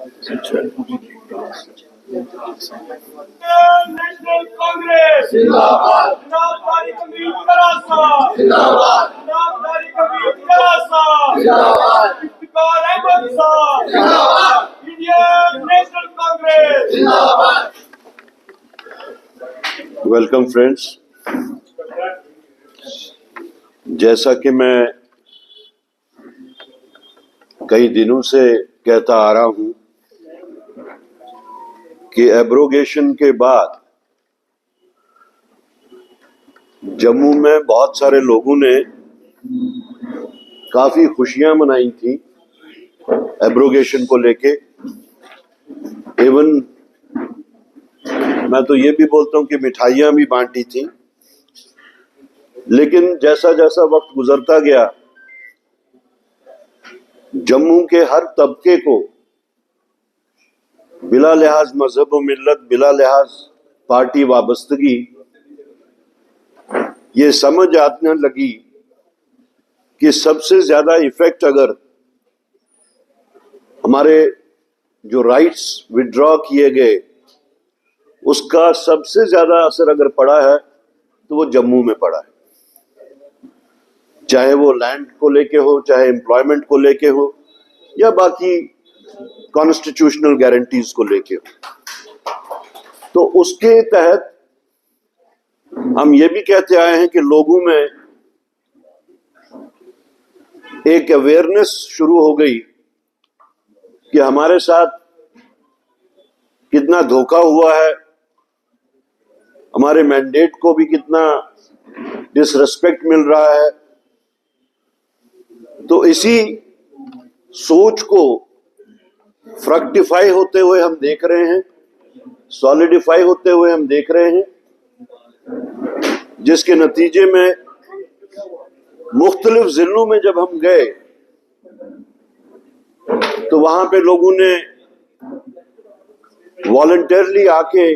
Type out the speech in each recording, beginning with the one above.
National Congress जिंदाबाद। जनाब तारिक अमीर करासा जिंदाबाद। जनाब तारिक अमीर करासा जिंदाबाद। इफ्तिकार अहमद साहब जिंदाबाद। इंडियन नेशनल कांग्रेस जिंदाबाद। Welcome friends. जैसा कि मैं कई दिनों से कहता आ रहा हूं कि एब्रोगेशन के बाद जम्मू में बहुत सारे लोगों ने काफी खुशियां मनाई थी एब्रोगेशन को लेके। इवन मैं तो ये भी बोलता हूं कि मिठाइयां भी बांटी थी। लेकिन जैसा जैसा वक्त गुजरता गया, जम्मू के हर तबके को बिला लिहाज मजहब व मिल्लत, बिला लिहाज पार्टी वाबस्तगी, ये समझ आने लगी कि सबसे ज्यादा इफेक्ट अगर हमारे जो राइट्स विड्रॉ किए गए उसका सबसे ज्यादा असर अगर पड़ा है तो वो जम्मू में पड़ा है। चाहे वो लैंड को लेके हो, चाहे एम्प्लॉयमेंट को लेके हो, या बाकी कॉन्स्टिट्यूशनल गारंटीज को लेके हो। तो उसके तहत हम ये भी कहते आए हैं कि लोगों में एक अवेयरनेस शुरू हो गई कि हमारे साथ कितना धोखा हुआ है, हमारे मैंडेट को भी कितना डिसरिस्पेक्ट मिल रहा है। तो इसी सोच को फ्रक्टिफाई होते हुए हम देख रहे हैं, सॉलिडिफाई होते हुए हम देख रहे हैं, जिसके नतीजे में मुख्तलिफ जिलों में जब हम गए तो वहां पे लोगों ने वॉलंटियरली आके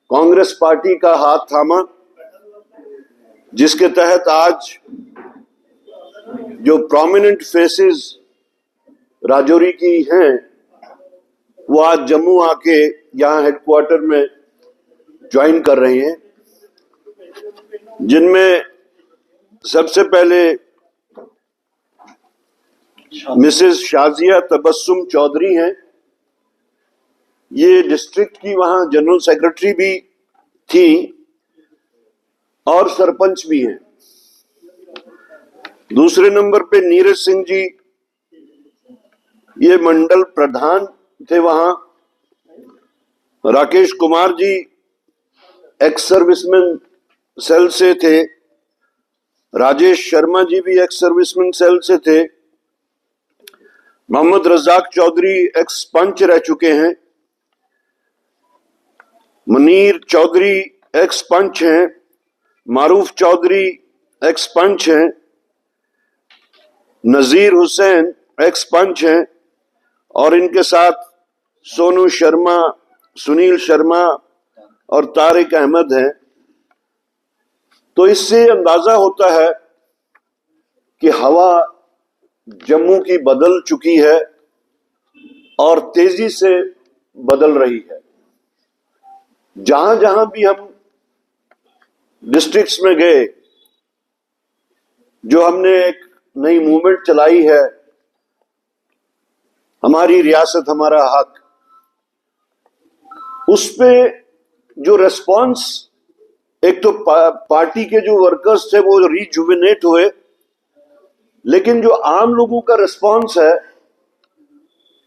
कांग्रेस पार्टी का हाथ थामा, जिसके तहत आज जो प्रोमिनेंट फेसेस राजौरी की हैं वो आज जम्मू आके यहां हेडक्वार्टर में ज्वाइन कर रहे हैं। जिनमें सबसे पहले मिसेस शाजिया तबस्सुम चौधरी हैं। ये डिस्ट्रिक्ट की वहां जनरल सेक्रेटरी भी थी और सरपंच भी हैं। दूसरे नंबर पे नीरज सिंह जी, ये मंडल प्रधान थे वहां। Rakesh Kumar ji ex serviceman cell से थे। राजेश शर्मा जी भी एक्स सर्विसमैन सेल से थे। मोहम्मद रजाक चौधरी एक्स पंच रह चुके हैं। मुनीर चौधरी एक्स पंच हैं। मारूफ चौधरी एक्स पंच हैं। नजीर हुसैन एक्स पंच हैं और इनके साथ सोनू शर्मा, सुनील शर्मा और तारिक अहमद हैं। तो इससे अंदाजा होता है कि हवा जम्मू की बदल चुकी है और तेजी से बदल रही है। जहां जहां भी हम डिस्ट्रिक्ट्स में गए, जो हमने एक नई मूवमेंट चलाई है, हमारी रियासत हमारा हक, उस पे जो रेस्पॉन्स, एक तो पार्टी के जो वर्कर्स थे वो रिजुविनेट हुए, लेकिन जो आम लोगों का रेस्पॉन्स है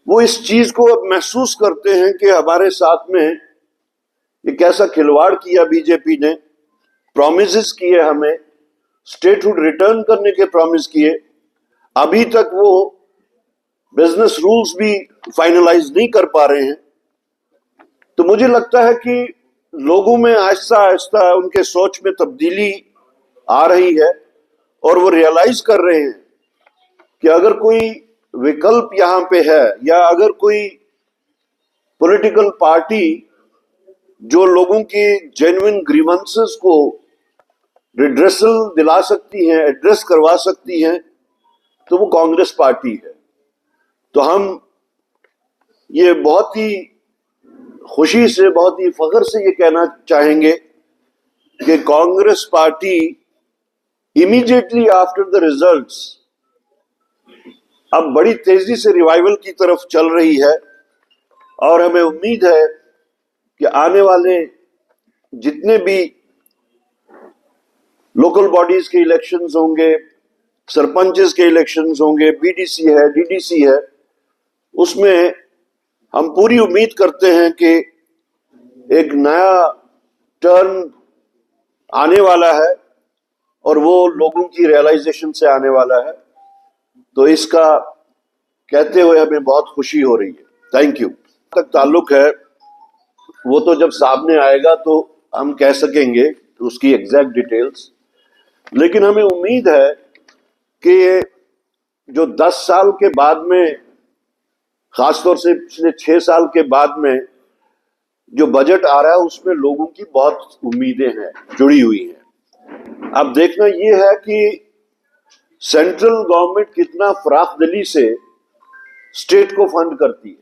वो इस चीज को अब महसूस करते हैं कि हमारे साथ में ये कैसा खिलवाड़ किया बीजेपी ने। प्रॉमिसेस किए हमें, स्टेटहुड रिटर्न करने के प्रॉमिस किए, अभी तक वो बिजनेस रूल्स भी फाइनलाइज नहीं कर पा रहे हैं। तो मुझे लगता है कि लोगों में आहिस्ता आहिस्ता उनके सोच में तब्दीली आ रही है और वो रियलाइज कर रहे हैं कि अगर कोई विकल्प यहां पे है, या अगर कोई पॉलिटिकल पार्टी जो लोगों की जेन्युइन ग्रीवेंसेस को रिड्रेसल दिला सकती हैं, एड्रेस करवा सकती हैं, तो वो कांग्रेस पार्टी है। तो हम ये बहुत ही खुशी से, बहुत ही फख्र से ये कहना चाहेंगे कि Congress party immediately after the results अब बड़ी तेजी से रिवाइवल की तरफ चल रही है और हमें उम्मीद है कि आने वाले जितने भी लोकल बॉडीज के इलेक्शंस होंगे, सरपंचेस के इलेक्शंस होंगे, बीडीसी है, डीडीसी है, उसमें हम पूरी उम्मीद करते हैं कि एक नया टर्न आने वाला है और वो लोगों की रियलाइजेशन से आने वाला है। तो इसका कहते हुए हमें बहुत खुशी हो रही है। Thank you. तक ताल्लुक है वो तो जब सामने आएगा तो हम कह सकेंगे उसकी एग्जैक्ट डिटेल्स, लेकिन हमें उम्मीद है कि जो 10 साल के बाद में, खासतौर से पिछले 6 साल के बाद में जो बजट आ रहा है उसमें लोगों की बहुत उम्मीदें हैं, जुड़ी हुई हैं। अब देखना ये है कि सेंट्रल गवर्नमेंट कितना फराख दिली से स्टेट को फंड करती है।